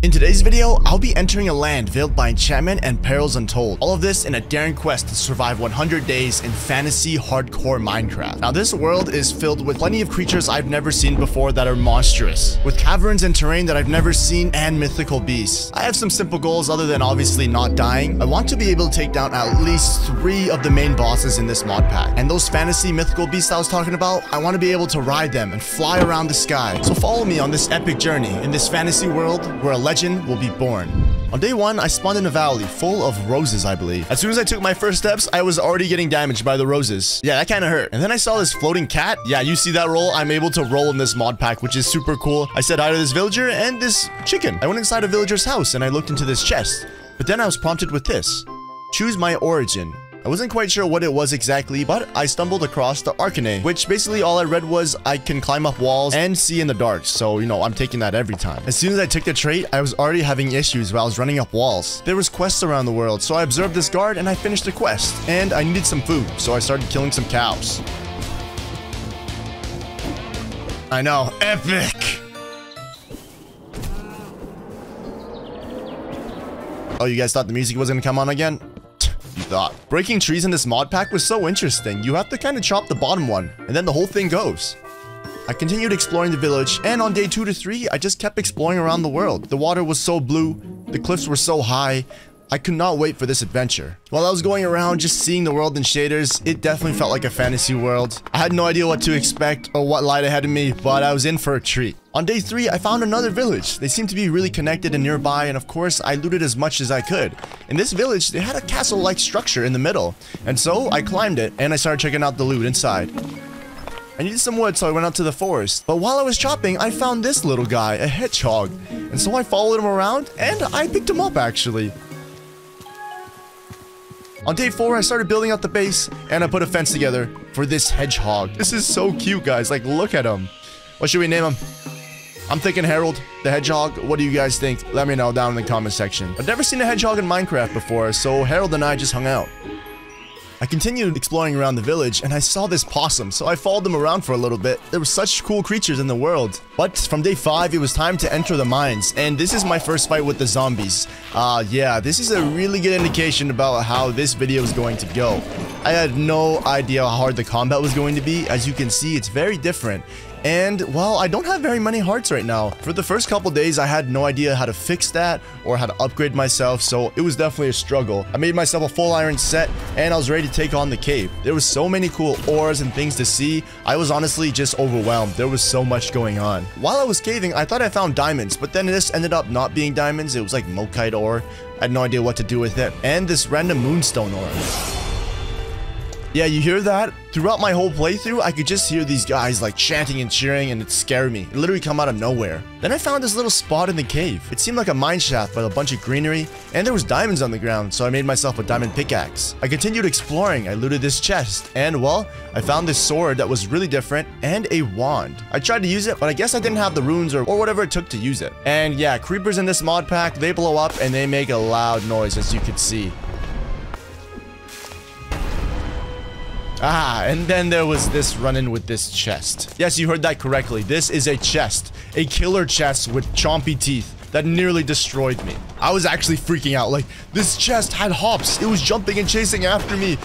In today's video, I'll be entering a land veiled by enchantment and perils untold. All of this in a daring quest to survive 100 days in fantasy hardcore Minecraft. Now, this world is filled with plenty of creatures I've never seen before that are monstrous, with caverns and terrain that I've never seen and mythical beasts. I have some simple goals other than obviously not dying. I want to be able to take down at least 3 of the main bosses in this mod pack. And those fantasy mythical beasts I was talking about, I want to be able to ride them and fly around the sky. So follow me on this epic journey in this fantasy world where a legend will be born. On day 1, I spawned in a valley full of roses, I believe. As soon as I took my first steps, I was already getting damaged by the roses. Yeah, that kind of hurt. And then I saw this floating cat. Yeah, you see that roll? I'm able to roll in this mod pack, which is super cool. I said hi to this villager and this chicken. I went inside a villager's house and I looked into this chest. But then I was prompted with this. Choose my origin. I wasn't quite sure what it was exactly, but I stumbled across the Arcane, which basically all I read was I can climb up walls and see in the dark. So, you know, I'm taking that every time. As soon as I took the trait, I was already having issues while I was running up walls. There was quests around the world, so I observed this guard and I finished the quest. And I needed some food, so I started killing some cows. I know, epic! Oh, you guys thought the music was gonna come on again? Thought. Breaking trees in this mod pack was so interesting. You have to kind of chop the bottom one, and then the whole thing goes. I continued exploring the village, and on day 2 to 3, I just kept exploring around the world. The water was so blue, the cliffs were so high. I could not wait for this adventure. While I was going around just seeing the world in shaders, it definitely felt like a fantasy world. I had no idea what to expect or what lied ahead of me, but I was in for a treat. On day 3, I found another village. They seemed to be really connected and nearby, and of course, I looted as much as I could. In this village, they had a castle-like structure in the middle, and so I climbed it, and I started checking out the loot inside. I needed some wood, so I went out to the forest. But while I was chopping, I found this little guy, a hedgehog. And so I followed him around, and I picked him up, actually. On day 4, I started building out the base, and I put a fence together for this hedgehog. This is so cute, guys. Like, look at him. What should we name him? I'm thinking Harold the Hedgehog. What do you guys think? Let me know down in the comment section. I've never seen a hedgehog in Minecraft before, so Harold and I just hung out. I continued exploring around the village, and I saw this possum, so I followed them around for a little bit. There were such cool creatures in the world. But from day 5, it was time to enter the mines, and this is my first fight with the zombies. Yeah, this is a really good indication about how this video is going to go. I had no idea how hard the combat was going to be. As you can see, it's very different. And, well, I don't have very many hearts right now. For the first couple days, I had no idea how to fix that or how to upgrade myself, so it was definitely a struggle. I made myself a full iron set, and I was ready to take on the cave. There was so many cool ores and things to see. I was honestly just overwhelmed. There was so much going on. While I was caving, I thought I found diamonds, but then this ended up not being diamonds. It was like Mokite ore. I had no idea what to do with it. And this random moonstone ore. Yeah, you hear that? Throughout my whole playthrough, I could just hear these guys like chanting and cheering, and it scared me. It literally come out of nowhere. Then I found this little spot in the cave. It seemed like a mine shaft with a bunch of greenery, and there was diamonds on the ground, so I made myself a diamond pickaxe. I continued exploring. I looted this chest, and well, I found this sword that was really different, and a wand. I tried to use it, but I guess I didn't have the runes or whatever it took to use it. And yeah, creepers in this mod pack, they blow up, and they make a loud noise, as you can see. And then there was this run-in with this chest. Yes, you heard that correctly. This is a chest. A killer chest with chompy teeth that nearly destroyed me. I was actually freaking out. Like, this chest had hops. It was jumping and chasing after me.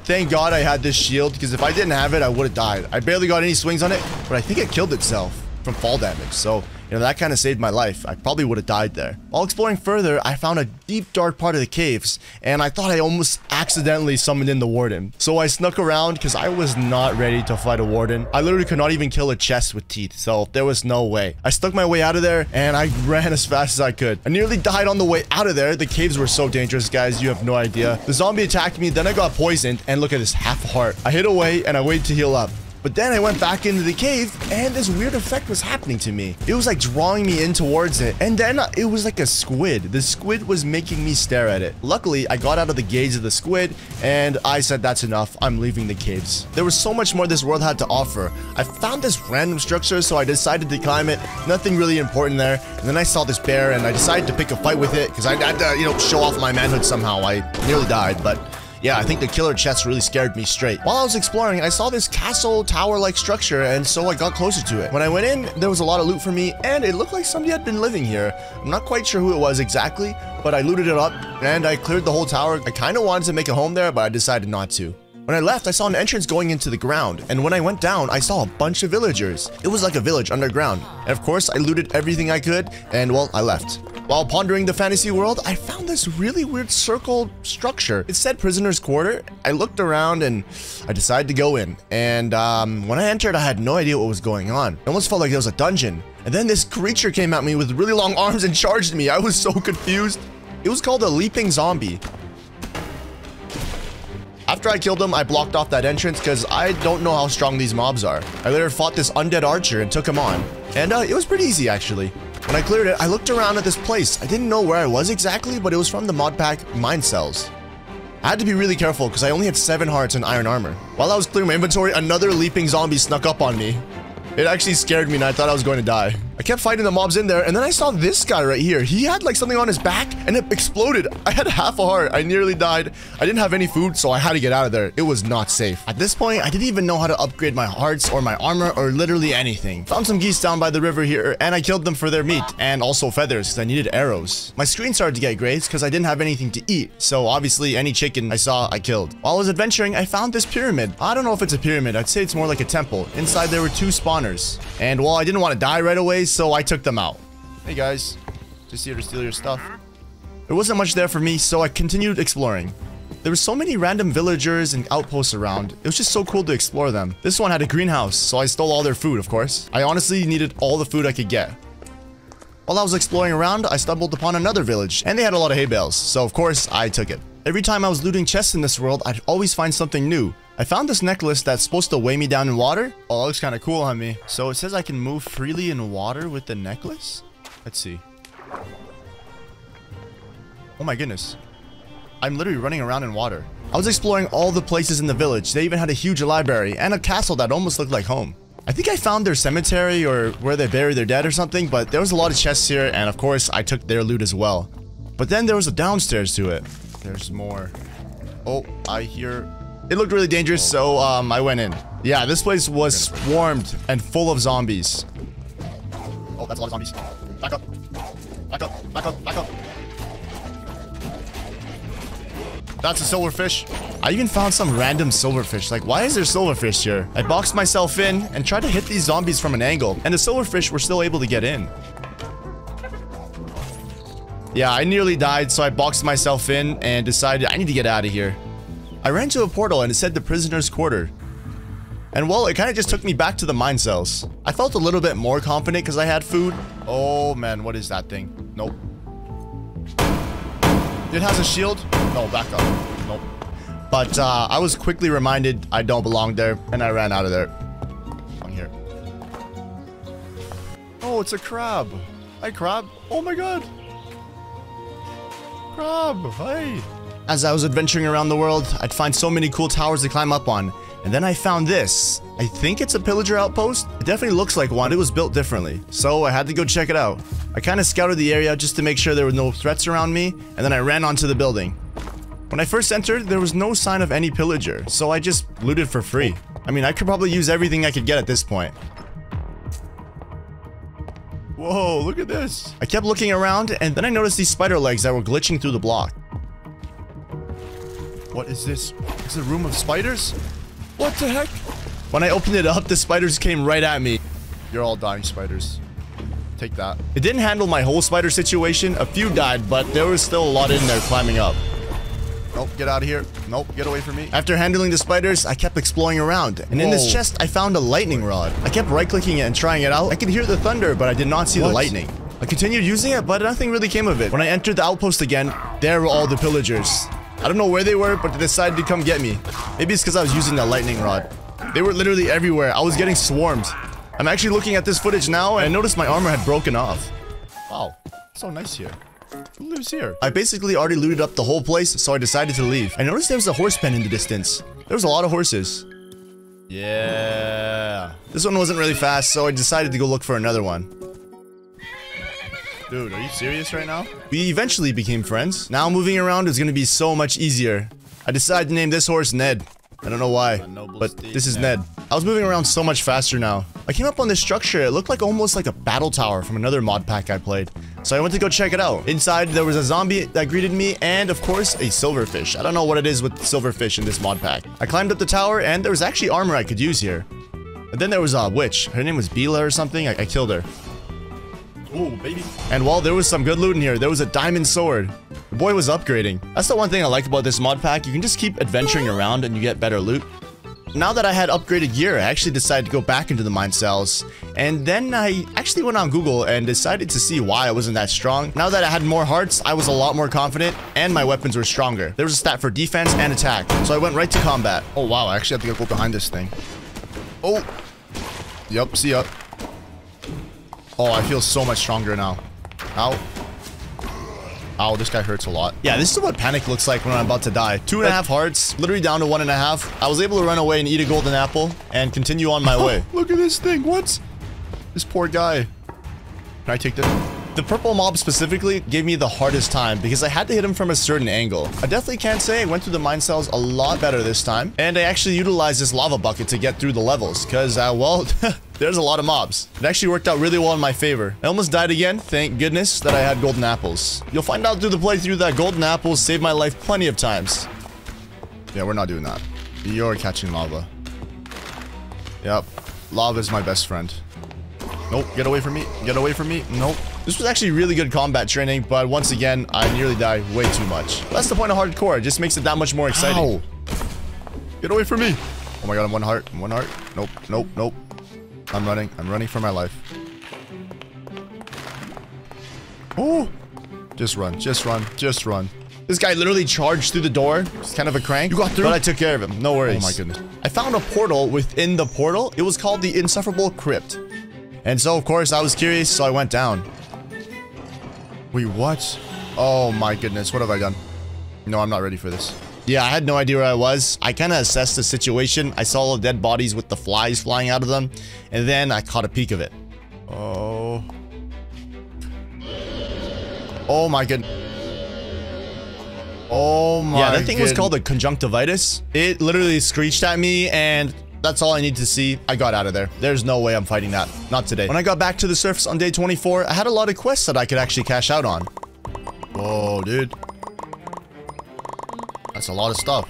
Thank God I had this shield, because if I didn't have it, I would have died. I barely got any swings on it, but I think it killed itself from fall damage, so, you know, that kind of saved my life. I probably would have died there. While exploring further, I found a deep, dark part of the caves, and I thought I almost accidentally summoned in the warden. So I snuck around, because I was not ready to fight a warden. I literally could not even kill a chest with teeth, so there was no way. I stuck my way out of there, and I ran as fast as I could. I nearly died on the way out of there. The caves were so dangerous, guys. You have no idea. The zombie attacked me, then I got poisoned, and look at this, half a heart. I hid away, and I waited to heal up. But then I went back into the cave, and this weird effect was happening to me. It was like drawing me in towards it, and then it was like a squid. The squid was making me stare at it. Luckily, I got out of the gaze of the squid, and I said, that's enough. I'm leaving the caves. There was so much more this world had to offer. I found this random structure, so I decided to climb it. Nothing really important there. And then I saw this bear, and I decided to pick a fight with it, because I had to, you know, show off my manhood somehow. I nearly died, but Yeah, I think the killer chest really scared me straight. While I was exploring, I saw this castle tower-like structure, and so I got closer to it. When I went in, there was a lot of loot for me, and it looked like somebody had been living here. I'm not quite sure who it was exactly, but I looted it up, and I cleared the whole tower. I kind of wanted to make a home there, but I decided not to. When I left, I saw an entrance going into the ground, and when I went down, I saw a bunch of villagers. It was like a village underground, and of course, I looted everything I could, and well, I left. While pondering the fantasy world, I found this really weird circle structure. It said prisoner's quarter. I looked around and I decided to go in. And when I entered, I had no idea what was going on. It almost felt like there was a dungeon. And then this creature came at me with really long arms and charged me. I was so confused. It was called a leaping zombie. After I killed him, I blocked off that entrance because I don't know how strong these mobs are. I later fought this undead archer and took him on. And it was pretty easy, actually. When I cleared it, I looked around at this place. I didn't know where I was exactly, but it was from the mod pack Mine Cells. I had to be really careful because I only had 7 hearts and iron armor. While I was clearing my inventory, another leaping zombie snuck up on me. It actually scared me and I thought I was going to die. I kept fighting the mobs in there and then I saw this guy right here. He had like something on his back and it exploded. I had half a heart. I nearly died. I didn't have any food, so I had to get out of there. It was not safe. At this point, I didn't even know how to upgrade my hearts or my armor or literally anything. Found some geese down by the river here and I killed them for their meat and also feathers because I needed arrows. My screen started to get grays because I didn't have anything to eat. So obviously any chicken I saw, I killed. While I was adventuring, I found this pyramid. I don't know if it's a pyramid. I'd say it's more like a temple. Inside there were 2 spawners. And well, I didn't want to die right away, so I took them out. Hey guys, just here to steal your stuff. There wasn't much there for me, so I continued exploring. There were so many random villagers and outposts around. It was just so cool to explore them. This one had a greenhouse, so I stole all their food, of course. I honestly needed all the food I could get. While I was exploring around, I stumbled upon another village, and they had a lot of hay bales, so of course, I took it. Every time I was looting chests in this world, I'd always find something new. I found this necklace that's supposed to weigh me down in water. Oh, that looks kind of cool on me. So it says I can move freely in water with the necklace? Let's see. Oh my goodness. I'm literally running around in water. I was exploring all the places in the village. They even had a huge library and a castle that almost looked like home. I think I found their cemetery or where they bury their dead or something, but there was a lot of chests here and of course I took their loot as well. But then there was a downstairs to it. There's more. Oh, I hear... It looked really dangerous, so I went in. Yeah, this place was swarmed and full of zombies. Oh, that's a lot of zombies. Back up. Back up. Back up. Back up. That's a silverfish. I even found some random silverfish. Like, why is there silverfish here? I boxed myself in and tried to hit these zombies from an angle, and the silverfish were still able to get in. Yeah, I nearly died, so I boxed myself in and decided I need to get out of here. I ran to a portal and it said the prisoner's quarter. And well, it kind of just took me back to the mine cells. I felt a little bit more confident because I had food. Oh man, what is that thing? Nope. It has a shield? No, back up. Nope. But I was quickly reminded I don't belong there and I ran out of there. On here. Oh, it's a crab. Hi, crab. Oh my god. Crab, hi. As I was adventuring around the world, I'd find so many cool towers to climb up on. And then I found this. I think it's a pillager outpost. It definitely looks like one. It was built differently. So I had to go check it out. I kind of scouted the area just to make sure there were no threats around me. And then I ran onto the building. When I first entered, there was no sign of any pillager. So I just looted for free. I mean, I could probably use everything I could get at this point. Whoa, look at this. I kept looking around and then I noticed these spider legs that were glitching through the block. What is this? Is it a room of spiders? What the heck? When I opened it up, the spiders came right at me. You're all dying, spiders. Take that. It didn't handle my whole spider situation. A few died, but there was still a lot in there climbing up. Nope, get out of here. Nope, get away from me. After handling the spiders, I kept exploring around. And in this chest, I found a lightning rod. I kept right-clicking it and trying it out. I could hear the thunder, but I did not see the lightning. I continued using it, but nothing really came of it. When I entered the outpost again, there were all the pillagers. I don't know where they were, but they decided to come get me. Maybe it's because I was using that lightning rod. They were literally everywhere. I was getting swarmed. I'm actually looking at this footage now, and I noticed my armor had broken off. Wow, so nice here. Who lives here? I basically already looted up the whole place, so I decided to leave. I noticed there was a horse pen in the distance. There was a lot of horses. Yeah. This one wasn't really fast, so I decided to go look for another one. Dude, are you serious right now? We eventually became friends. Now moving around is gonna be so much easier. I decided to name this horse Ned. I don't know why, but this is Ned. I was moving around so much faster now. I came up on this structure. It looked like almost like a battle tower from another mod pack I played. So I went to go check it out. Inside, there was a zombie that greeted me and, of course, a silverfish. I don't know what it is with silverfish in this mod pack. I climbed up the tower and there was actually armor I could use here. And then there was a witch. Her name was Bila or something. I killed her. Oh, baby. And while there was some good loot in here, there was a diamond sword. The boy was upgrading. That's the one thing I like about this mod pack. You can just keep adventuring around and you get better loot. Now that I had upgraded gear, I actually decided to go back into the mine cells. And then I actually went on Google and decided to see why I wasn't that strong. Now that I had more hearts, I was a lot more confident and my weapons were stronger. There was a stat for defense and attack. So I went right to combat. Oh, wow. I actually have to go behind this thing. Oh. Yep. See ya. Oh, I feel so much stronger now. Ow. Ow, this guy hurts a lot. Yeah, this is what panic looks like when I'm about to die. 2.5 hearts, literally down to 1.5. I was able to run away and eat a golden apple and continue on my way. Look at this thing. What? This poor guy. Can I take this? The purple mob specifically gave me the hardest time because I had to hit him from a certain angle. I definitely can't say I went through the mine cells a lot better this time. And I actually utilized this lava bucket to get through the levels because, well, there's a lot of mobs. It actually worked out really well in my favor. I almost died again. Thank goodness that I had golden apples. You'll find out through the playthrough that golden apples saved my life plenty of times. Yeah, we're not doing that. You're catching lava. Yep. Lava is my best friend. Nope. Get away from me. Get away from me. Nope. This was actually really good combat training, but once again, I nearly died way too much. That's the point of hardcore. It just makes it that much more exciting. Ow. Get away from me. Oh my god, I'm 1 heart. I'm 1 heart. Nope. Nope. Nope. I'm running. I'm running for my life. Oh! Just run. Just run. Just run. This guy literally charged through the door. It's kind of a crank. You got through? But I took care of him. No worries. Oh my goodness. I found a portal within the portal. It was called the Insufferable Crypt. And so, of course, I was curious, so I went down. Wait, what? Oh my goodness. What have I done? No, I'm not ready for this. Yeah, I had no idea where I was. I kind of assessed the situation. I saw all the dead bodies with the flies flying out of them. And then I caught a peek of it. Oh. Oh my goodness. Oh my. Yeah, that thing was called a conjunctivitis. It literally screeched at me and that's all I need to see. I got out of there. There's no way I'm fighting that. Not today. When I got back to the surface on day 24, I had a lot of quests that I could actually cash out on. Whoa, dude. That's a lot of stuff.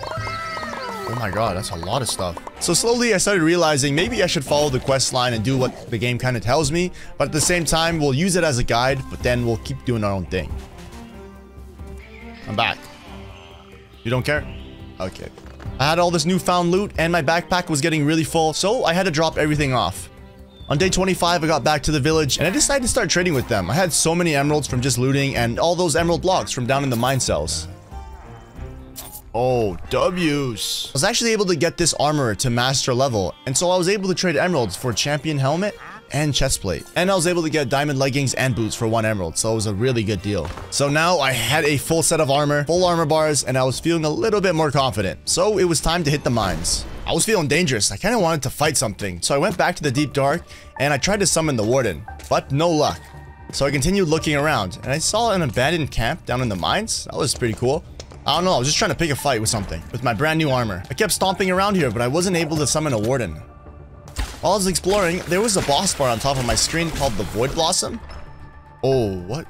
Oh my god, that's a lot of stuff. So slowly I started realizing maybe I should follow the quest line and do what the game kind of tells me. But at the same time, we'll use it as a guide, but then we'll keep doing our own thing. I'm back. You don't care? Okay. I had all this newfound loot and my backpack was getting really full, so I had to drop everything off. On day 25, I got back to the village and I decided to start trading with them. I had so many emeralds from just looting and all those emerald blocks from down in the mine cells. Oh, W's. I was actually able to get this armor to master level, and so I was able to trade emeralds for champion helmet and chestplate. And I was able to get diamond leggings and boots for 1 emerald, so it was a really good deal. So now I had a full set of armor, full armor bars, and I was feeling a little bit more confident. So it was time to hit the mines. I was feeling dangerous. I kind of wanted to fight something. So I went back to the deep dark and I tried to summon the warden, but no luck. So I continued looking around and I saw an abandoned camp down in the mines. That was pretty cool. I don't know, I was just trying to pick a fight with something, with my brand new armor. I kept stomping around here, but I wasn't able to summon a warden. While I was exploring, there was a boss bar on top of my screen called the Void Blossom. Oh, what?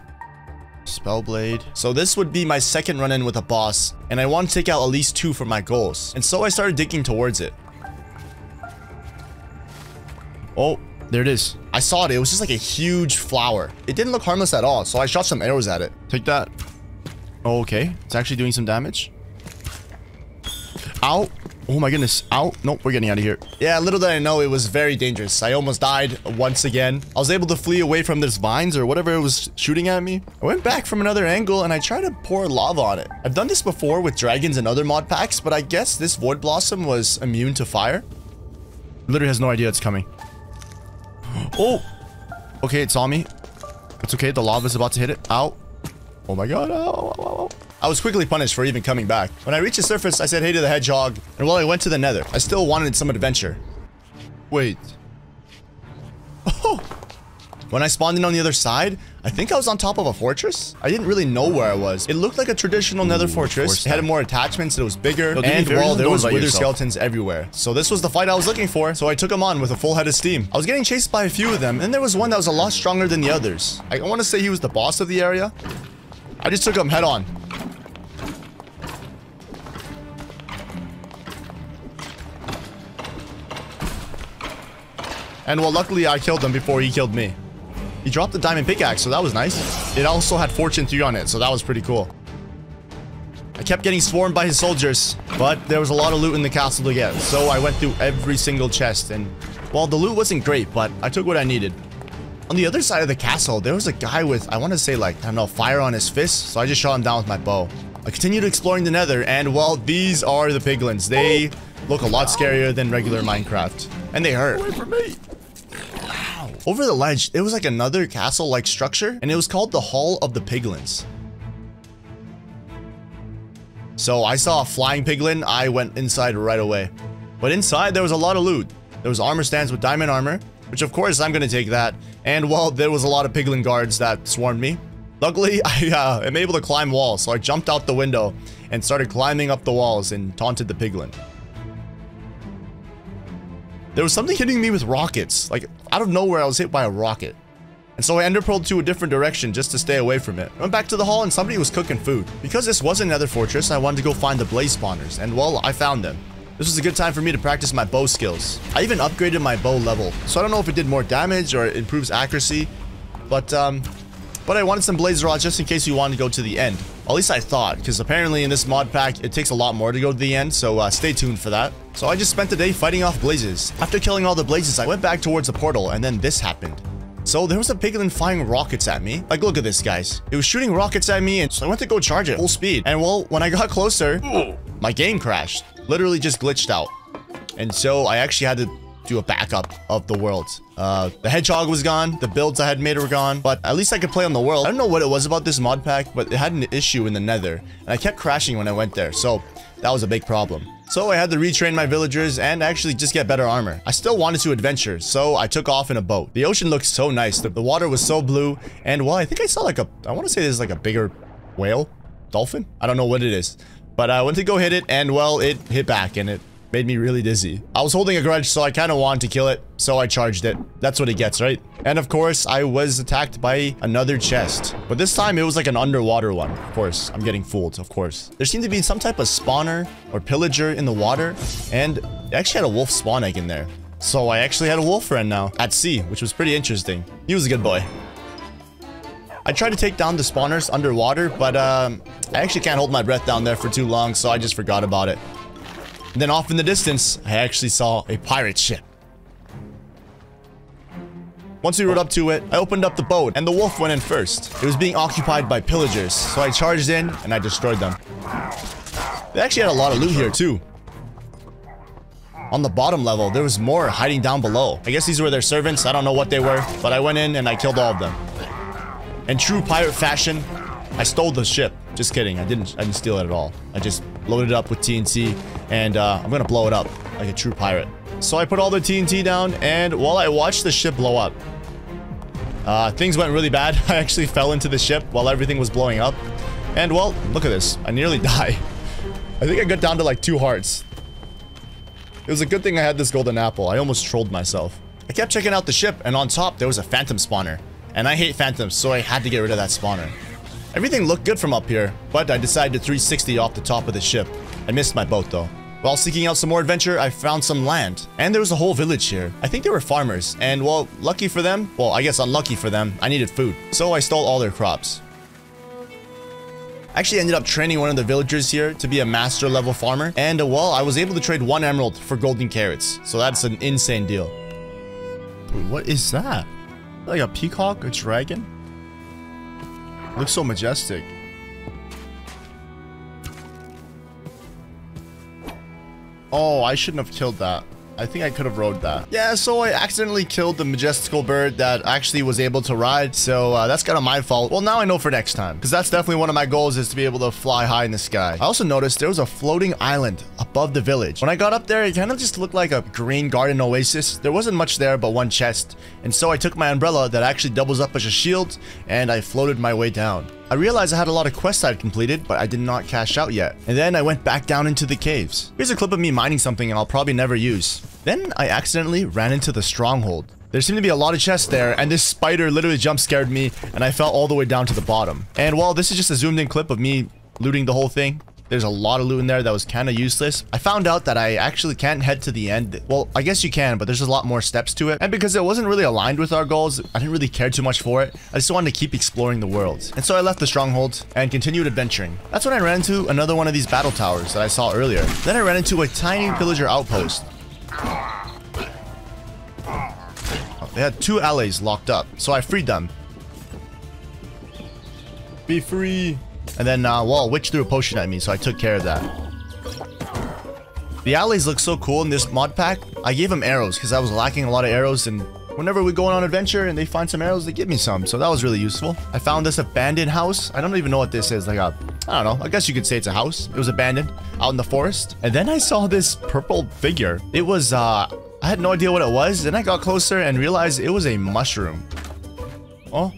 Spellblade. So this would be my second run-in with a boss, and I want to take out at least 2 for my goals. And so I started digging towards it. Oh, there it is. I saw it. It was just like a huge flower. It didn't look harmless at all, so I shot some arrows at it. Take that. Oh, okay. It's actually doing some damage. Ow. Oh my goodness. Ow. Nope, we're getting out of here. Yeah, little did I know it was very dangerous. I almost died once again. I was able to flee away from this vines or whatever it was shooting at me. I went back from another angle and I tried to pour lava on it. I've done this before with dragons and other mod packs, but I guess this Void Blossom was immune to fire. Literally has no idea it's coming. Oh. Okay, it saw me. It's okay. The lava's about to hit it. Ow. Oh my god. Ow, ow, ow, ow. I was quickly punished for even coming back. When I reached the surface, I said hey to the hedgehog, and while I went to the nether, I still wanted some adventure. Wait. Oh! When I spawned in on the other side, I think I was on top of a fortress. I didn't really know where I was. It looked like a traditional nether fortress. It had more attachments. It was bigger. And, well, there was wither skeletons everywhere. So this was the fight I was looking for. So I took him on with a full head of steam. I was getting chased by a few of them. And there was one that was a lot stronger than the others. I want to say he was the boss of the area. I just took him head on. And well, luckily I killed him before he killed me. He dropped the diamond pickaxe, so that was nice. It also had Fortune 3 on it, so that was pretty cool. I kept getting swarmed by his soldiers, but there was a lot of loot in the castle to get. So I went through every single chest, and well, the loot wasn't great, but I took what I needed. On the other side of the castle, there was a guy with, I want to say like, I don't know, fire on his fist, so I just shot him down with my bow. I continued exploring the nether, and well, these are the piglins. They look a lot scarier than regular Minecraft, and they hurt. Wait for me. Over the ledge, there was like another castle-like structure, and it was called the Hall of the Piglins. So I saw a flying piglin, I went inside right away. But inside, there was a lot of loot. There was armor stands with diamond armor, which of course I'm gonna take that. And well, there was a lot of piglin guards that swarmed me. Luckily, I am able to climb walls, so I jumped out the window and started climbing up the walls and taunted the piglin. There was something hitting me with rockets. Like, out of nowhere, I was hit by a rocket. And so I enderpearled to a different direction just to stay away from it. I went back to the hall and somebody was cooking food. Because this was another fortress, I wanted to go find the blaze spawners. And well, I found them. This was a good time for me to practice my bow skills. I even upgraded my bow level. So I don't know if it did more damage or it improves accuracy. But I wanted some blaze rods just in case you wanted to go to the end. At least I thought, because apparently in this mod pack, it takes a lot more to go to the end, so stay tuned for that. So I just spent the day fighting off blazes. After killing all the blazes, I went back towards the portal, and then this happened. So there was a piglin firing rockets at me. Like, look at this, guys. It was shooting rockets at me, and so I went to go charge it full speed. And well, when I got closer, my game crashed. Literally just glitched out. And so I actually had to do a backup of the world. The hedgehog was gone, the builds I had made were gone, but at least I could play on the world. I don't know what it was about this mod pack, but it had an issue in the nether, and I kept crashing when I went there, so that was a big problem. So I had to retrain my villagers and actually just get better armor. I still wanted to adventure, so I took off in a boat. The ocean looked so nice, the water was so blue, and well, I think I saw like I want to say there's like a bigger whale? Dolphin? I don't know what it is. But I went to go hit it, and well, it hit back, and it made me really dizzy. I was holding a grudge, so I kind of wanted to kill it, so I charged it. That's what it gets, right? And of course, I was attacked by another chest. But this time, it was like an underwater one. Of course, I'm getting fooled, of course. There seemed to be some type of spawner or pillager in the water, and it actually had a wolf spawn egg in there. So I actually had a wolf friend now, at sea, which was pretty interesting. He was a good boy. I tried to take down the spawners underwater, but I actually can't hold my breath down there for too long, so I just forgot about it. And then off in the distance, I actually saw a pirate ship. Once we rode up to it, I opened up the boat, and the wolf went in first. It was being occupied by pillagers, so I charged in, and I destroyed them. They actually had a lot of loot here, too. On the bottom level, there was more hiding down below. I guess these were their servants, I don't know what they were, but I went in and I killed all of them. In true pirate fashion, I stole the ship. Just kidding, I didn't steal it at all. I just loaded it up with TNT, and I'm gonna blow it up like a true pirate. So I put all the TNT down, and while I watched the ship blow up, things went really bad. I actually fell into the ship while everything was blowing up. And well, look at this. I nearly died. I think I got down to like 2 hearts. It was a good thing I had this golden apple. I almost trolled myself. I kept checking out the ship, and on top, there was a phantom spawner. And I hate phantoms, so I had to get rid of that spawner. Everything looked good from up here, but I decided to 360 off the top of the ship. I missed my boat, though. While seeking out some more adventure, I found some land. And there was a whole village here. I think they were farmers. And, well, lucky for them, well, I guess unlucky for them, I needed food. So I stole all their crops. I actually ended up training one of the villagers here to be a master level farmer. And, well, I was able to trade 1 emerald for golden carrots. So that's an insane deal. Wait, what is that? Like a peacock? A dragon? Looks so majestic. Oh, I shouldn't have killed that. I think I could have rode that. Yeah, so I accidentally killed the majestical bird that actually was able to ride. So that's kind of my fault. Well, now I know for next time, because that's definitely one of my goals, is to be able to fly high in the sky. I also noticed there was a floating island above the village. When I got up there, it kind of just looked like a green garden oasis. There wasn't much there but one chest. And so I took my umbrella that actually doubles up as a shield, and I floated my way down. I realized I had a lot of quests I'd completed, but I did not cash out yet. And then I went back down into the caves. Here's a clip of me mining something I'll probably never use. Then I accidentally ran into the stronghold. There seemed to be a lot of chests there, and this spider literally jump scared me, and I fell all the way down to the bottom. And while this is just a zoomed in clip of me looting the whole thing, there's a lot of loot in there that was kind of useless. I found out that I actually can't head to the end. Well, I guess you can, but there's a lot more steps to it. And because it wasn't really aligned with our goals, I didn't really care too much for it. I just wanted to keep exploring the world. And so I left the stronghold and continued adventuring. That's when I ran into another one of these battle towers that I saw earlier. Then I ran into a tiny pillager outpost. They had 2 allies locked up, so I freed them. Be free. And then, well, a witch threw a potion at me, so I took care of that. The allies look so cool in this mod pack. I gave them arrows because I was lacking a lot of arrows, and whenever we go on an adventure and they find some arrows, they give me some, so that was really useful. I found this abandoned house. I don't even know what this is. Like a, I don't know. I guess you could say it's a house. It was abandoned out in the forest. And then I saw this purple figure. It was, I had no idea what it was. Then I got closer and realized it was a mushroom. Oh,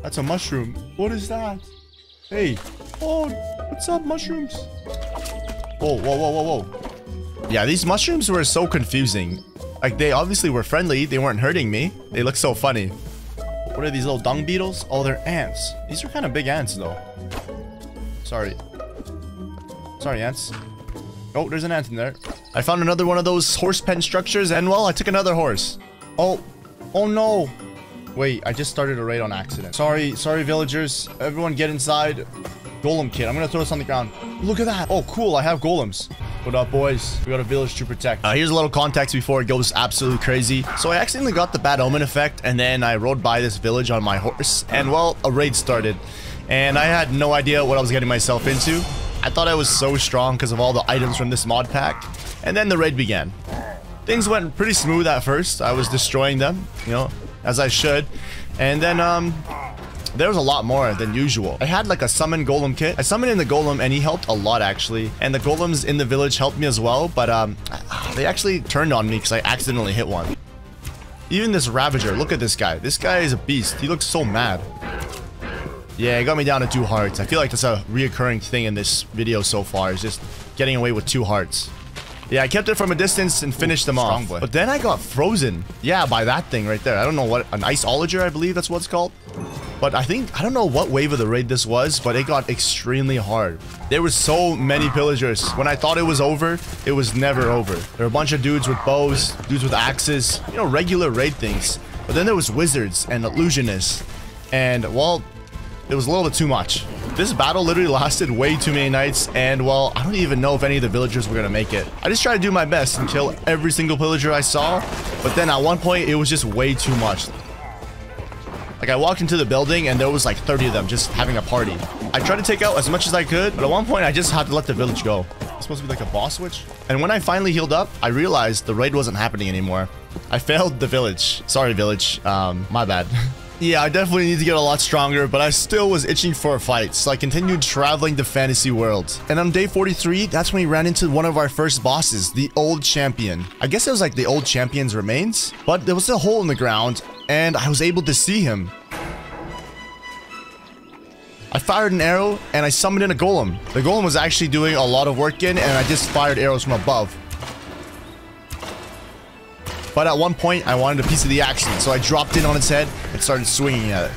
that's a mushroom. What is that? Hey, oh, what's up, mushrooms? Whoa, whoa, whoa, whoa, whoa. Yeah, these mushrooms were so confusing. Like, they obviously were friendly. They weren't hurting me. They look so funny. What are these little dung beetles? Oh, they're ants. These are kind of big ants, though. Sorry. Sorry, ants. Oh, there's an ant in there. I found another one of those horse pen structures, and, well, I took another horse. Oh. Oh, no. Wait, I just started a raid on accident. Sorry, villagers. Everyone get inside. Golem kit. I'm gonna throw this on the ground. Look at that. Oh, cool. I have golems. What up, boys? We got a village to protect. Here's a little context before it goes absolutely crazy. So I accidentally got the bad omen effect, and then I rode by this village on my horse, and, well, a raid started. And I had no idea what I was getting myself into. I thought I was so strong because of all the items from this mod pack. And then the raid began. Things went pretty smooth at first. I was destroying them, you know, as I should. And then, there was a lot more than usual. I had like a summon golem kit. I summoned in the golem and he helped a lot actually. And the golems in the village helped me as well. But they actually turned on me because I accidentally hit one. Even this ravager, look at this guy. This guy is a beast. He looks so mad. Yeah, he got me down to 2 hearts. I feel like that's a reoccurring thing in this video so far, is just getting away with 2 hearts. Yeah, I kept it from a distance and finished them off. But then I got frozen. Yeah, by that thing right there. I don't know what, an iceologer, I believe that's what it's called. But I don't know what wave of the raid this was, but it got extremely hard. There were so many pillagers. When I thought it was over, it was never over. There were a bunch of dudes with bows, dudes with axes, you know, regular raid things. But then there was wizards and illusionists. And, well, it was a little bit too much. This battle literally lasted way too many nights, and, well, I don't even know if any of the villagers were gonna make it. I just tried to do my best and kill every single pillager I saw, but then at one point, it was just way too much. Like, I walked into the building, and there was like 30 of them just having a party. I tried to take out as much as I could, but at one point, I just had to let the village go. It's supposed to be like a boss switch. And when I finally healed up, I realized the raid wasn't happening anymore. I failed the village. Sorry, village. My bad. Yeah, I definitely need to get a lot stronger, but I still was itching for a fight, so I continued traveling the fantasy world. And on day 43, that's when we ran into one of our first bosses, the old champion. I guess it was like the old champion's remains, but there was a hole in the ground, and I was able to see him. I fired an arrow, and I summoned in a golem. The golem was actually doing a lot of work in, and I just fired arrows from above. But at one point, I wanted a piece of the action, so I dropped in on its head and started swinging at it.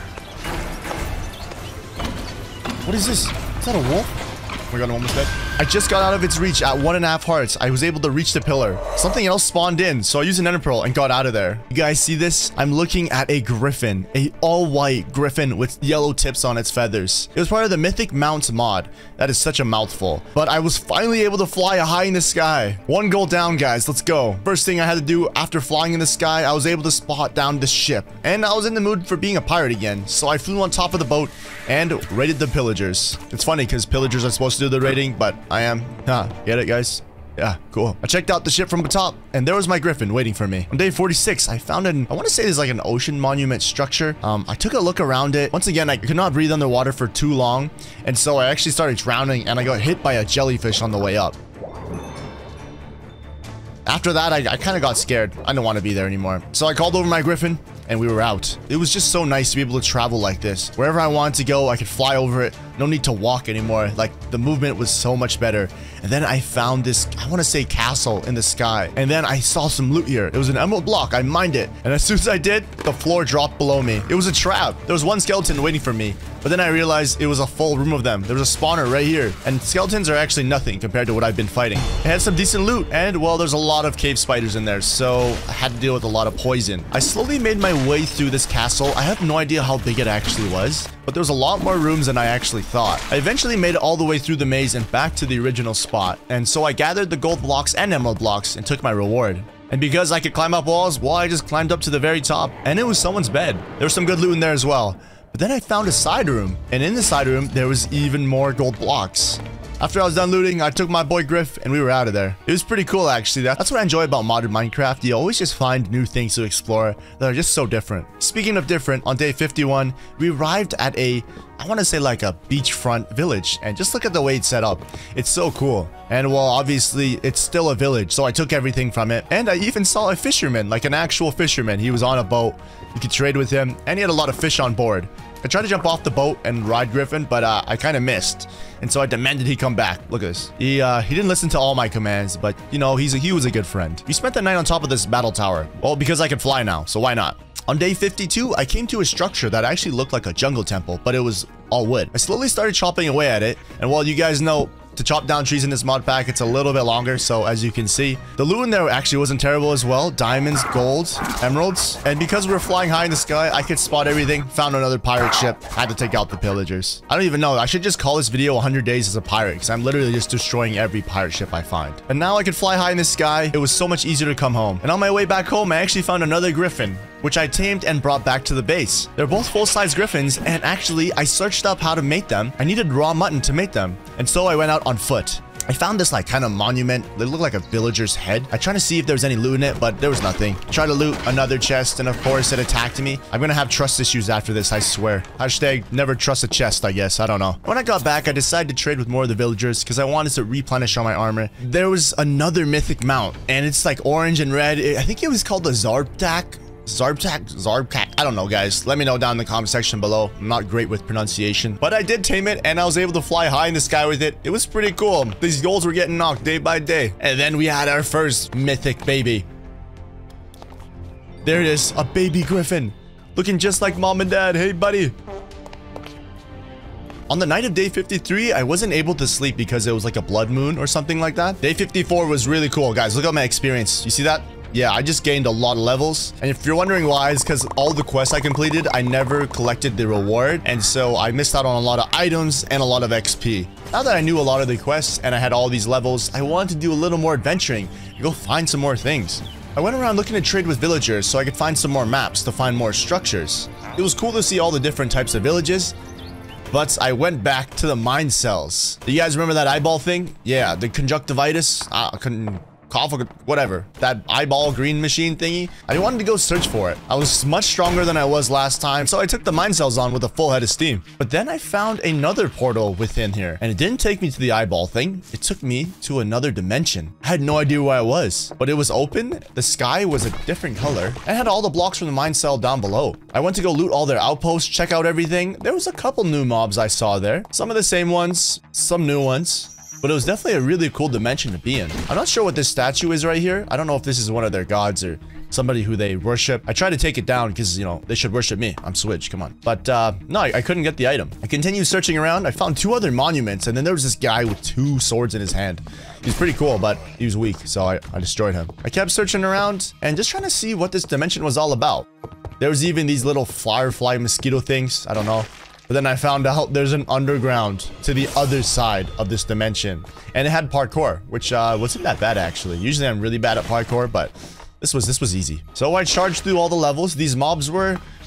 What is this? Is that a wolf? Oh my god, I'm almost dead. I just got out of its reach at 1.5 hearts. I was able to reach the pillar. Something else spawned in, so I used an ender pearl and got out of there. You guys see this? I'm looking at a griffin, a all-white griffin with yellow tips on its feathers. It was part of the Mythic Mounts mod. That is such a mouthful. But I was finally able to fly high in the sky. 1 goal down, guys. Let's go. First thing I had to do after flying in the sky, I was able to spot down the ship. And I was in the mood for being a pirate again, so I flew on top of the boat and raided the pillagers. It's funny because pillagers are supposed to do the raiding, but I am. Get it, guys? Yeah, cool. I checked out the ship from the top, and there was my griffin waiting for me. On day 46, I found I want to say there's like an ocean monument structure. I took a look around it. Once again, I could not breathe underwater for too long, and so I actually started drowning, and I got hit by a jellyfish on the way up. After that, I kind of got scared. I didn't want to be there anymore. So I called over my griffin, and we were out. It was just so nice to be able to travel like this. Wherever I wanted to go, I could fly over it. No need to walk anymore. Like, the movement was so much better. And then I found this, I want to say, castle in the sky. And then I saw some loot here. It was an emerald block. I mined it. And as soon as I did, the floor dropped below me. It was a trap. There was one skeleton waiting for me. But then I realized it was a full room of them. There was a spawner right here. And skeletons are actually nothing compared to what I've been fighting. I had some decent loot. And, well, there's a lot of cave spiders in there. So I had to deal with a lot of poison. I slowly made my way through this castle. I have no idea how big it actually was. But there was a lot more rooms than I actually thought. I eventually made it all the way through the maze and back to the original spot. And so I gathered the gold blocks and emerald blocks and took my reward. And because I could climb up walls, well, I just climbed up to the very top. And it was someone's bed. There was some good loot in there as well. But then I found a side room. And in the side room, there was even more gold blocks. After I was done looting, I took my boy Griff and we were out of there. It was pretty cool, actually. That's what I enjoy about modern Minecraft. You always just find new things to explore that are just so different. Speaking of different, on day 51, we arrived at I want to say like a beachfront village. And just look at the way it's set up. It's so cool. And well, obviously, it's still a village, so I took everything from it. And I even saw a fisherman, like an actual fisherman. He was on a boat. You could trade with him, and he had a lot of fish on board. I tried to jump off the boat and ride Griffin, but I kind of missed. And so I demanded he come back. Look at this. He didn't listen to all my commands, but, you know, he was a good friend. We spent the night on top of this battle tower. Well, because I could fly now, so why not? On day 52, I came to a structure that actually looked like a jungle temple, but it was all wood. I slowly started chopping away at it, and while you guys know, to chop down trees in this mod pack, it's a little bit longer, so as you can see, the loot in there actually wasn't terrible as well. Diamonds, gold, emeralds, and because we were flying high in the sky, I could spot everything. Found another pirate ship, had to take out the pillagers. I don't even know, I should just call this video 100 days as a pirate, because I'm literally just destroying every pirate ship I find. And now I could fly high in the sky. It was so much easier to come home. And on my way back home, I actually found another griffin, which I tamed and brought back to the base. They're both full-size griffins, and actually, I searched up how to mate them. I needed raw mutton to mate them, and so I went out on foot. I found this like kind of monument. It looked like a villager's head. I tried to see if there was any loot in it, but there was nothing. Tried to loot another chest, and of course it attacked me. I'm gonna have trust issues after this, I swear. Hashtag never trust a chest, I guess. I don't know. When I got back, I decided to trade with more of the villagers because I wanted to replenish all my armor. There was another mythic mount, and it's like orange and red. I think it was called the Zarbtak. I don't know, guys. Let me know down in the comment section below. I'm not great with pronunciation, but I did tame it, and I was able to fly high in the sky with it. It was pretty cool. These goals were getting knocked day by day. And then we had our first mythic baby. There it is, a baby griffin. Looking just like mom and dad. Hey, buddy. On the night of day 53, I wasn't able to sleep because it was like a blood moon or something like that. Day 54 was really cool, guys. Look at my experience. You see that? Yeah, I just gained a lot of levels. And if you're wondering why, it's because all the quests I completed, I never collected the reward. And so I missed out on a lot of items and a lot of XP. Now that I knew a lot of the quests and I had all these levels, I wanted to do a little more adventuring and go find some more things. I went around looking to trade with villagers so I could find some more maps to find more structures. It was cool to see all the different types of villages, but I went back to the mine cells. Do you guys remember that eyeball thing? Yeah, the conjunctivitis. Cough, whatever. That eyeball green machine thingy. I wanted to go search for it. I was much stronger than I was last time, so I took the mine cells on with a full head of steam. But then I found another portal within here, and it didn't take me to the eyeball thing. It took me to another dimension. I had no idea where I was, but it was open. The sky was a different color, and had all the blocks from the mine cell down below. I went to go loot all their outposts, check out everything. There was a couple new mobs I saw there. Some of the same ones, some new ones. But it was definitely a really cool dimension to be in. I'm not sure what this statue is right here. I don't know if this is one of their gods or somebody who they worship. I tried to take it down because, you know, they should worship me. I'm Swidge, come on. But no, I couldn't get the item. I continued searching around. I found 2 other monuments, and then there was this guy with 2 swords in his hand. He was pretty cool, but he was weak, so I destroyed him. I kept searching around and just trying to see what this dimension was all about. There was even these little firefly mosquito things. I don't know. But then I found out there's an underground to the other side of this dimension. And it had parkour, which wasn't that bad, actually. Usually I'm really bad at parkour, but This was easy. So I charged through all the levels. These mobs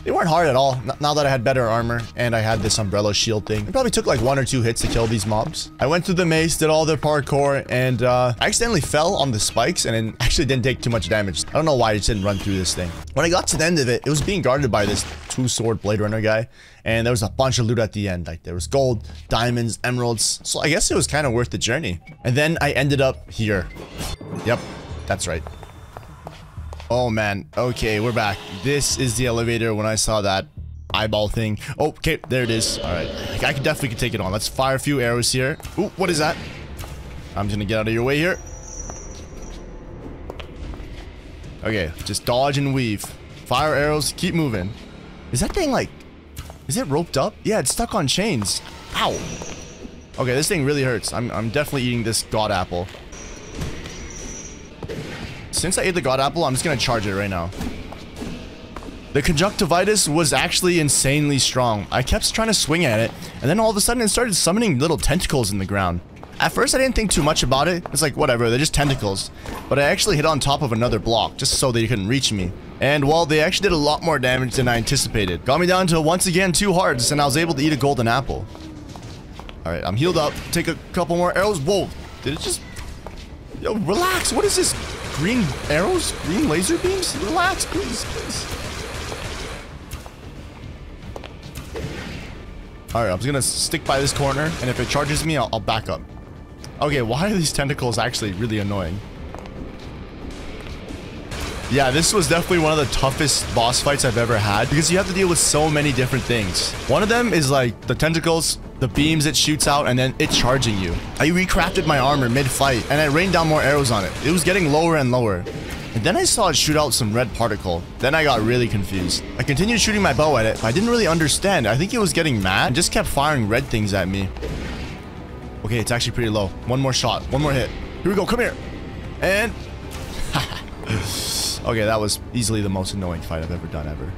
they weren't hard at all. Now that I had better armor and I had this umbrella shield thing. It probably took like 1 or 2 hits to kill these mobs. I went through the maze, did all the parkour, and I accidentally fell on the spikes and it actually didn't take too much damage. I don't know why I just didn't run through this thing. When I got to the end of it, it was being guarded by this 2-sword Blade Runner guy. And there was a bunch of loot at the end. Like there was gold, diamonds, emeralds. So I guess it was kind of worth the journey. And then I ended up here. Yep, that's right. Oh man, okay, we're back. This is the elevator when I saw that eyeball thing. Oh, okay, there it is. All right, I can definitely take it on. Let's fire a few arrows here. Ooh, what is that? I'm just gonna get out of your way here. Okay, just dodge and weave. Fire arrows, keep moving. Is that thing like, is it roped up? Yeah, it's stuck on chains. Ow. Okay, this thing really hurts. I'm definitely eating this god apple. Since I ate the god apple, I'm just gonna charge it right now. The conjunctivitis was actually insanely strong. I kept trying to swing at it, and then all of a sudden it started summoning little tentacles in the ground. At first I didn't think too much about it. It's like, whatever, they're just tentacles. But I actually hit on top of another block, just so they couldn't reach me. And well, they actually did a lot more damage than I anticipated. Got me down to, once again, 2 hearts, and I was able to eat a golden apple. Alright, I'm healed up. Take a couple more arrows. Whoa, did it just... Yo, relax, what is this? Green arrows? Green laser beams? Relax, please, please. Alright, I'm just gonna stick by this corner, and if it charges me, I'll back up. Okay, why are these tentacles actually really annoying? Yeah, this was definitely one of the toughest boss fights I've ever had, because you have to deal with so many different things. One of them is like the tentacles, the beams it shoots out, and then it charging you. I recrafted my armor mid-fight, and I rained down more arrows on it. It was getting lower and lower. And then I saw it shoot out some red particle. Then I got really confused. I continued shooting my bow at it, but I didn't really understand. I think it was getting mad and just kept firing red things at me. Okay, it's actually pretty low. One more shot, one more hit. Here we go, come here. And... okay, that was easily the most annoying fight I've ever done, ever.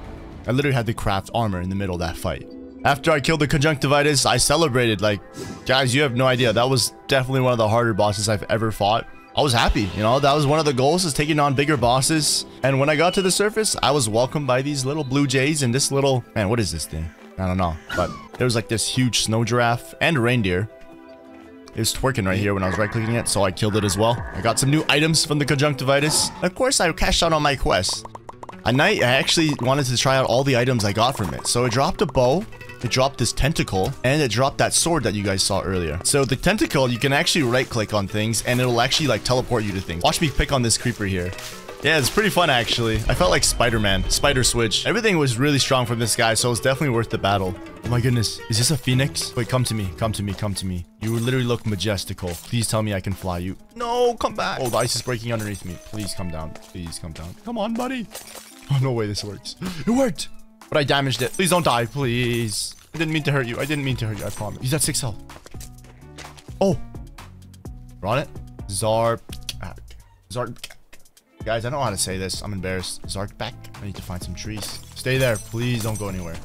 I literally had to craft armor in the middle of that fight. After I killed the conjunctivitis, I celebrated. Like, guys, you have no idea. That was definitely one of the harder bosses I've ever fought. I was happy, you know, that was one of the goals, is taking on bigger bosses. And when I got to the surface, I was welcomed by these little blue jays and this little... Man, what is this thing? I don't know. But there was like this huge snow giraffe and a reindeer. It was twerking right here when I was right-clicking it, so I killed it as well. I got some new items from the conjunctivitis. Of course, I cashed out on my quest. At night, I actually wanted to try out all the items I got from it. So it dropped a bow, it dropped this tentacle, and it dropped that sword that you guys saw earlier. So the tentacle, you can actually right-click on things, and it'll actually like teleport you to things. Watch me pick on this creeper here. Yeah, it's pretty fun actually. I felt like Spider-Man, Spider Swidge. Everything was really strong from this guy, so it's definitely worth the battle. Oh my goodness, is this a phoenix? Wait, come to me, come to me, come to me. You literally look majestical. Please tell me I can fly you. No, come back. Oh, the ice is breaking underneath me. Please come down. Please come down. Come on, buddy. Oh, no way this works. It worked. But I damaged it. Please don't die, please. I didn't mean to hurt you. I didn't mean to hurt you, I promise. He's at 6 health. Oh. We're on it. Zarp. Guys, I don't know how to say this. I'm embarrassed. Zarkback. I need to find some trees. Stay there. Please don't go anywhere.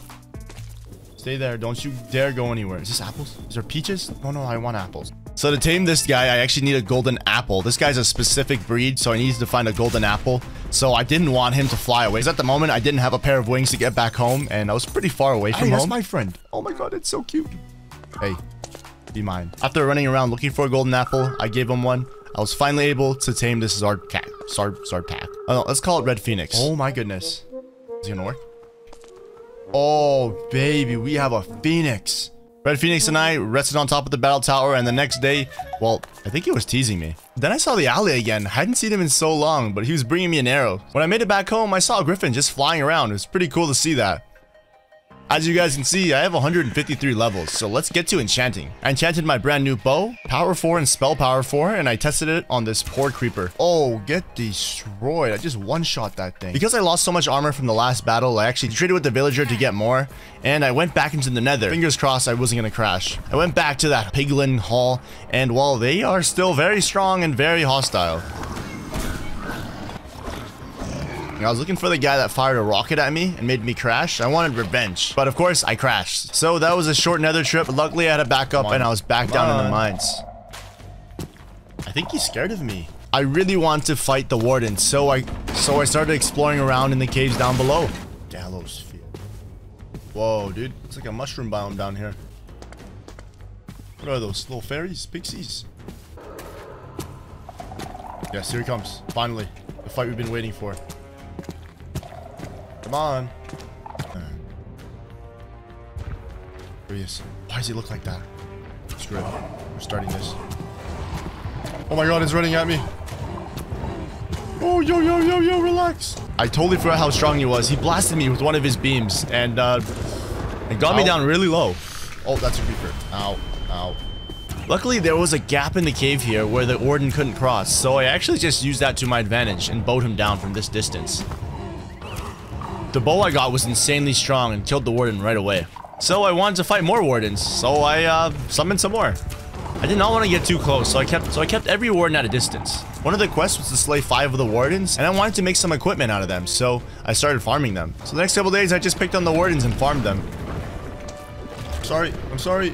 Stay there. Don't you dare go anywhere. Is this apples? Is there peaches? Oh, no, I want apples. So to tame this guy, I actually need a golden apple. This guy's a specific breed, so I needed to find a golden apple. So I didn't want him to fly away. Because at the moment, I didn't have a pair of wings to get back home, and I was pretty far away from home. That's my friend. Oh my god, it's so cute. Hey, be mine. After running around looking for a golden apple, I gave him one. I was finally able to tame this Zarpack. Oh, no, let's call it Red Phoenix. Oh my goodness. Is it gonna work? Oh, baby, we have a phoenix. Red Phoenix and I rested on top of the battle tower, and the next day, well, I think he was teasing me. Then I saw the alley again. I hadn't seen him in so long, but he was bringing me an arrow. When I made it back home, I saw a griffin just flying around. It was pretty cool to see that. As you guys can see, I have 153 levels, so let's get to enchanting. I enchanted my brand new bow, power 4 and spell power 4, and I tested it on this poor creeper. Oh, get destroyed. I just one-shot that thing. Because I lost so much armor from the last battle, I actually traded with the villager to get more, and I went back into the nether. Fingers crossed I wasn't gonna crash. I went back to that piglin hall, and well, they are still very strong and very hostile. I was looking for the guy that fired a rocket at me and made me crash. I wanted revenge. But of course, I crashed. So that was a short nether trip. Luckily, I had a backup and I was back down in the mines. I think he's scared of me. I really want to fight the warden, so I started exploring around in the caves down below. Gallows field. Whoa, dude. It's like a mushroom biome down here. What are those? Little fairies? Pixies? Yes, here he comes. Finally. The fight we've been waiting for. Come on. There he is. Why does he look like that? Screw it. We're starting this. Oh my god, it's running at me. Oh, yo, relax. I totally forgot how strong he was. He blasted me with one of his beams, and it got me down really low. Oh, that's a creeper. Ow, ow. Luckily, there was a gap in the cave here where the warden couldn't cross, so I actually just used that to my advantage and bowed him down from this distance. The bow I got was insanely strong and killed the warden right away. So I wanted to fight more wardens, so I summoned some more. I did not want to get too close, so I kept every warden at a distance. One of the quests was to slay 5 of the wardens, and I wanted to make some equipment out of them, so I started farming them. So the next couple days, I just picked on the wardens and farmed them. I'm sorry.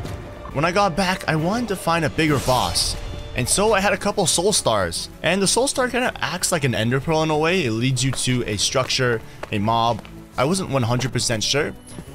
When I got back, I wanted to find a bigger boss, and so I had a couple soul stars. And the soul star kind of acts like an ender pearl in a way. It leads you to a structure, a mob. I wasn't 100% sure.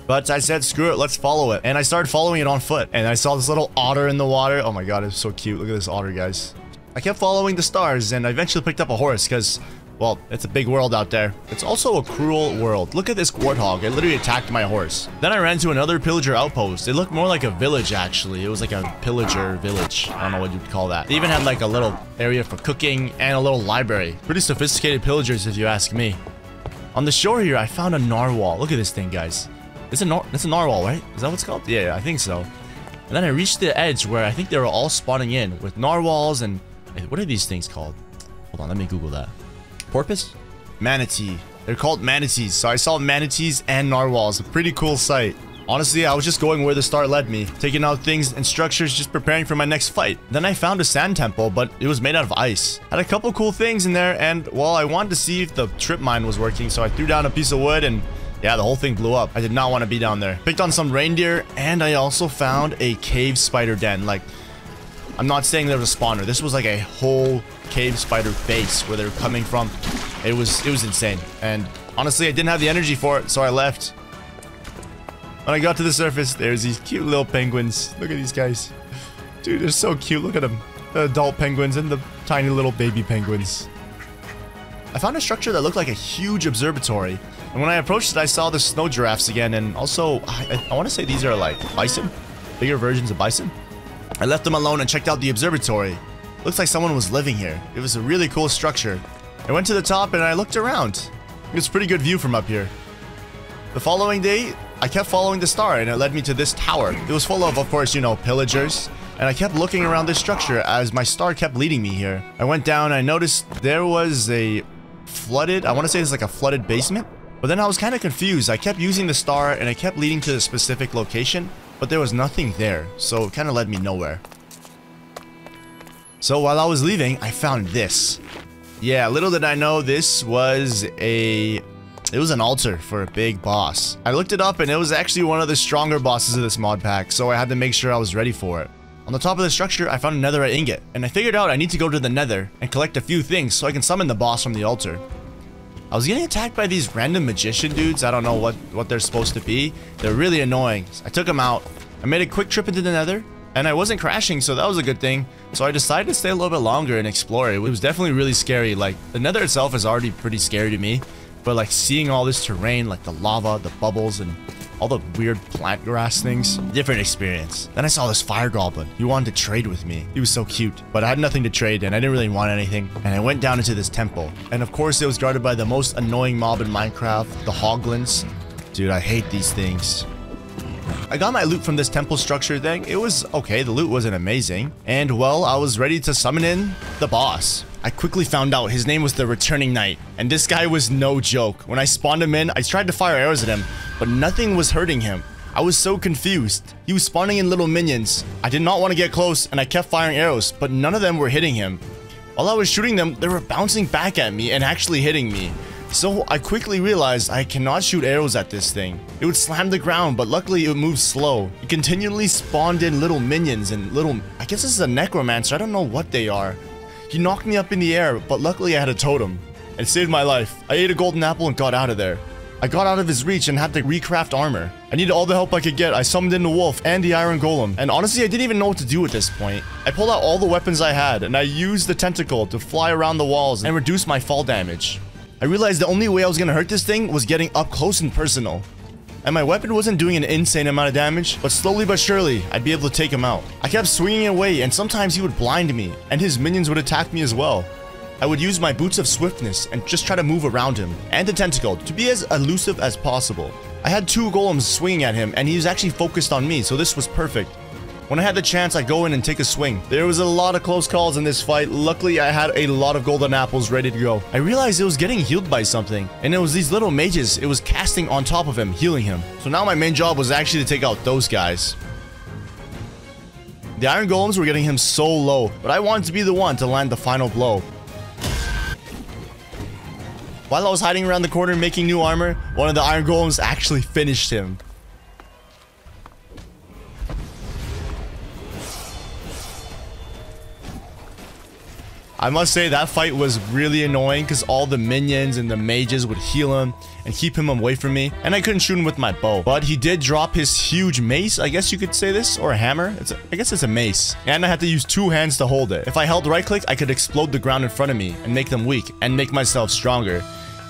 But I said, screw it, let's follow it. And I started following it on foot. And I saw this little otter in the water. Oh my god, it's so cute. Look at this otter, guys. I kept following the stars, and I eventually picked up a horse because, well, it's a big world out there. It's also a cruel world. Look at this warthog. It literally attacked my horse. Then I ran to another pillager outpost. It looked more like a village, actually. It was like a pillager village. I don't know what you'd call that. They even had like a little area for cooking and a little library. Pretty sophisticated pillagers, if you ask me. On the shore here, I found a narwhal. Look at this thing, guys. It's a narwhal, right? Is that what it's called? Yeah, I think so. And then I reached the edge where I think they were all spawning in with narwhals and... What are these things called? Hold on, let me Google that. Porpoise? Manatee. They're called manatees. So I saw manatees and narwhals. A pretty cool sight. Honestly, I was just going where the star led me. Taking out things and structures, just preparing for my next fight. Then I found a sand temple, but it was made out of ice. Had a couple cool things in there, and, well, I wanted to see if the trip mine was working, so I threw down a piece of wood and... yeah, the whole thing blew up. I did not want to be down there. Picked on some reindeer, and I also found a cave spider den. Like, I'm not saying there was a spawner. This was like a whole cave spider base where they were coming from. It was insane. And honestly, I didn't have the energy for it, so I left. When I got to the surface, there's these cute little penguins. Look at these guys. Dude, they're so cute. Look at them. The adult penguins and the tiny little baby penguins. I found a structure that looked like a huge observatory. And when I approached it, I saw the snow giraffes again, and also, I want to say these are like bison? Bigger versions of bison? I left them alone and checked out the observatory. Looks like someone was living here. It was a really cool structure. I went to the top and I looked around. It was a pretty good view from up here. The following day, I kept following the star, and it led me to this tower. It was full of course, you know, pillagers. And I kept looking around this structure as my star kept leading me here. I went down and I noticed there was a flooded, I want to say it's like a flooded basement. But then I was kind of confused. I kept using the star and I kept leading to a specific location, but there was nothing there, so it kind of led me nowhere. So while I was leaving, I found this. Yeah, little did I know this was it was an altar for a big boss. I looked it up and it was actually one of the stronger bosses of this mod pack, so I had to make sure I was ready for it. On the top of the structure, I found a netherite ingot, and I figured out I need to go to the nether and collect a few things so I can summon the boss from the altar. I was getting attacked by these random magician dudes. I don't know what they're supposed to be. They're really annoying. I took them out. I made a quick trip into the nether, and I wasn't crashing, so that was a good thing. So I decided to stay a little bit longer and explore it. It was definitely really scary. Like, the nether itself is already pretty scary to me, but like seeing all this terrain, like the lava, the bubbles, and all the weird plant grass things, different experience. Then I saw this fire goblin. He wanted to trade with me. He was so cute, but I had nothing to trade and I didn't really want anything. And I went down into this temple. And of course it was guarded by the most annoying mob in Minecraft, the hoglins. Dude, I hate these things. I got my loot from this temple structure thing. It was okay, the loot wasn't amazing. And well, I was ready to summon in the boss. I quickly found out his name was the Returning Knight, and this guy was no joke. When I spawned him in, I tried to fire arrows at him, but nothing was hurting him. I was so confused. He was spawning in little minions. I did not want to get close, and I kept firing arrows, but none of them were hitting him. While I was shooting them, they were bouncing back at me and actually hitting me. So I quickly realized I cannot shoot arrows at this thing. It would slam the ground, but luckily it moved slow. It continually spawned in little minions and little... I guess this is a necromancer. I don't know what they are. He knocked me up in the air, but luckily I had a totem. It saved my life. I ate a golden apple and got out of there. I got out of his reach and had to recraft armor. I needed all the help I could get. I summoned in the wolf and the iron golem. And honestly, I didn't even know what to do at this point. I pulled out all the weapons I had and I used the tentacle to fly around the walls and reduce my fall damage. I realized the only way I was gonna hurt this thing was getting up close and personal. And my weapon wasn't doing an insane amount of damage, but slowly but surely, I'd be able to take him out. I kept swinging away and sometimes he would blind me and his minions would attack me as well. I would use my boots of swiftness and just try to move around him and the tentacle to be as elusive as possible. I had 2 golems swinging at him and he was actually focused on me, so this was perfect. When I had the chance, I'd go in and take a swing. There was a lot of close calls in this fight. Luckily, I had a lot of golden apples ready to go. I realized it was getting healed by something, and it was these little mages it was casting on top of him, healing him. So now my main job was actually to take out those guys. The iron golems were getting him so low, but I wanted to be the one to land the final blow. While I was hiding around the corner making new armor, one of the iron golems actually finished him. I must say that fight was really annoying because all the minions and the mages would heal him and keep him away from me, and I couldn't shoot him with my bow. But he did drop his huge mace, I guess you could say this, or a hammer. I guess it's a mace. And I had to use 2 hands to hold it. If I held right click, I could explode the ground in front of me and make them weak and make myself stronger.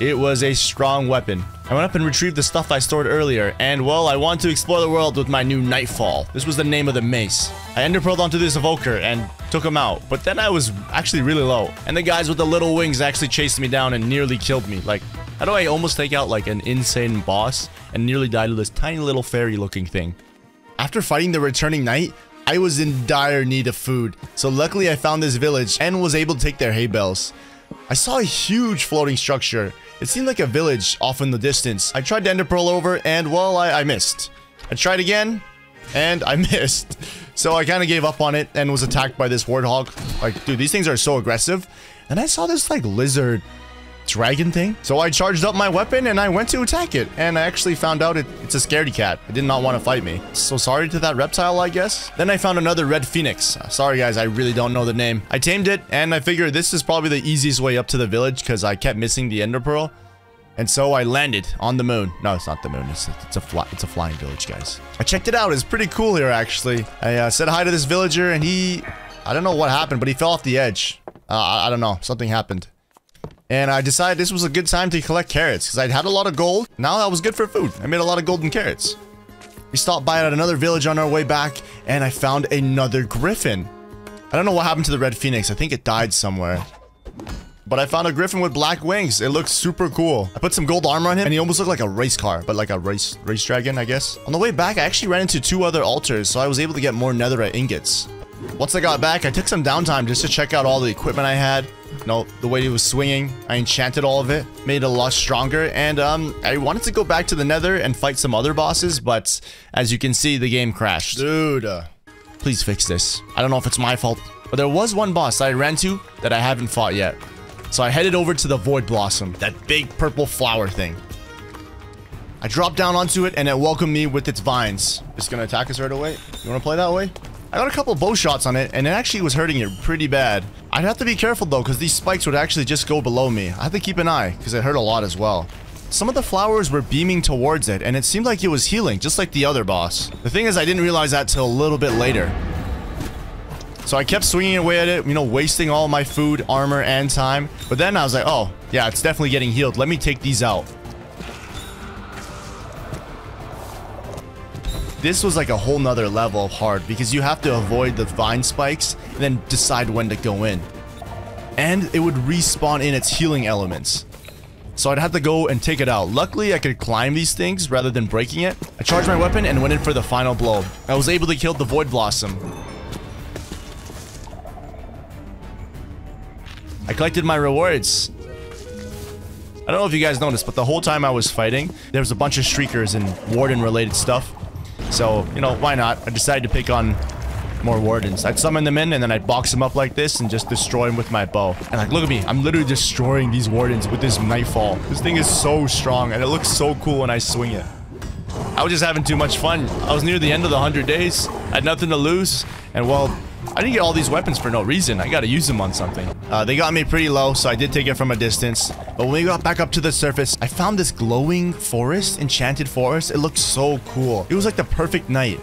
It was a strong weapon. I went up and retrieved the stuff I stored earlier, and well, I wanted to explore the world with my new Nightfall. This was the name of the mace. I enderpearled onto this evoker and took him out, but then I was actually really low, and the guys with the little wings actually chased me down and nearly killed me. Like, how do I almost take out like an insane boss and nearly die to this tiny little fairy looking thing? After fighting the returning knight, I was in dire need of food, so luckily I found this village and was able to take their hay bales. I saw a huge floating structure. It seemed like a village off in the distance. I tried to enderpearl over and well, I missed. I tried again and I missed. So I kind of gave up on it and was attacked by this warthog. Like, dude, these things are so aggressive. And I saw this like lizard dragon thing. So I charged up my weapon and I went to attack it. And I actually found out it's a scaredy cat. It did not want to fight me. So sorry to that reptile, I guess. Then I found another red phoenix. Sorry guys, I really don't know the name. I tamed it and I figured this is probably the easiest way up to the village because I kept missing the ender pearl. And so I landed on the moon. No, it's not the moon. It's a flying village, guys. I checked it out. It's pretty cool here, actually. I said hi to this villager and I don't know what happened, but he fell off the edge. I don't know. Something happened. And I decided this was a good time to collect carrots because I'd had a lot of gold. Now that was good for food. I made a lot of golden carrots. We stopped by at another village on our way back and I found another griffin. I don't know what happened to the red phoenix. I think it died somewhere. But I found a griffin with black wings. It looks super cool. I put some gold armor on him and he almost looked like a race car, but like a race dragon, I guess. On the way back, I actually ran into 2 other altars, so I was able to get more netherite ingots. Once I got back, I took some downtime just to check out all the equipment I had. You know, the way he was swinging. I enchanted all of it, made it a lot stronger, and I wanted to go back to the nether and fight some other bosses, but as you can see, the game crashed. Dude, please fix this. I don't know if it's my fault, but there was one boss that I ran to that I haven't fought yet. So I headed over to the Void Blossom, that big purple flower thing. I dropped down onto it and it welcomed me with its vines. It's gonna attack us right away. You wanna play that way? I got a couple bow shots on it and it actually was hurting it pretty bad. I'd have to be careful though because these spikes would actually just go below me. I have to keep an eye because it hurt a lot as well. Some of the flowers were beaming towards it and it seemed like it was healing just like the other boss. The thing is I didn't realize that till a little bit later. So I kept swinging away at it, you know, wasting all my food, armor, and time. But then I was like, oh, yeah, it's definitely getting healed. Let me take these out. This was like a whole nother level of hard because you have to avoid the vine spikes and then decide when to go in. And it would respawn in its healing elements. So I'd have to go and take it out. Luckily, I could climb these things rather than breaking it. I charged my weapon and went in for the final blow. I was able to kill the Void Blossom. I collected my rewards. I don't know if you guys noticed, but the whole time I was fighting, there was a bunch of streakers and warden-related stuff. So, you know, why not? I decided to pick on more wardens. I'd summon them in, and then I'd box them up like this and just destroy them with my bow. And like, look at me. I'm literally destroying these wardens with this Nightfall. This thing is so strong, and it looks so cool when I swing it. I was just having too much fun. I was near the end of the 100 days. I had nothing to lose. And, well, I didn't get all these weapons for no reason. I gotta use them on something. They got me pretty low, so I did take it from a distance. But when we got back up to the surface, I found this glowing forest, enchanted forest. It looked so cool. It was like the perfect night.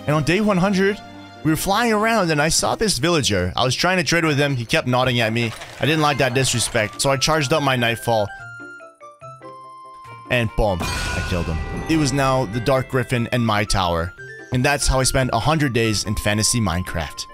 And on day 100, we were flying around and I saw this villager. I was trying to trade with him. He kept nodding at me. I didn't like that disrespect, so I charged up my nightfall. And boom, I killed him. It was now the Dark Griffin and my tower. And that's how I spent 100 days in fantasy Minecraft.